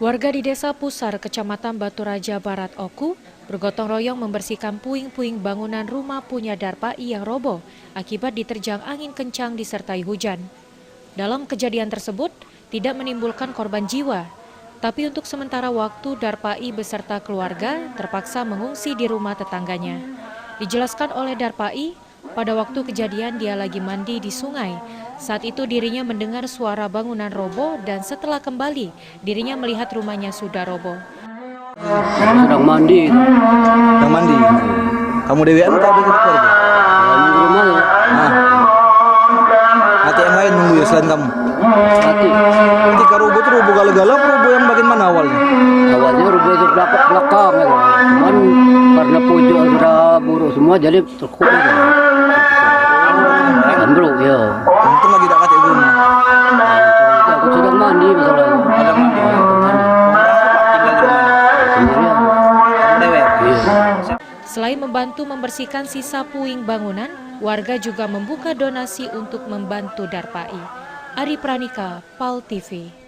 Warga di Desa Pusar, Kecamatan Batu Raja Barat Oku, bergotong royong membersihkan puing-puing bangunan rumah punya Darpai yang roboh akibat diterjang angin kencang disertai hujan. Dalam kejadian tersebut, tidak menimbulkan korban jiwa, tapi untuk sementara waktu Darpai beserta keluarga terpaksa mengungsi di rumah tetangganya. Dijelaskan oleh Darpai, pada waktu kejadian dia lagi mandi di sungai. Saat itu dirinya mendengar suara bangunan roboh dan setelah kembali, dirinya melihat rumahnya sudah roboh. Sedang mandi. Sedang mandi. Kamu dewean atau ada keluarga? Di rumah ya. Nanti yang lain nunggu ya selain kamu? Nanti. Ketika roboh itu roboh gala-gala, roboh yang bagian mana awalnya? Awalnya roboh itu belakang ya. Cuman karena pojok sudah buruk semua jadi terkubur. Ambruk ya. Untung lagi tak kata ibu. Aku sedang mandi masalahnya. Ada mandi. Selain membantu membersihkan sisa puing bangunan, warga juga membuka donasi untuk membantu Darpai. Ari Pranika, PAL TV.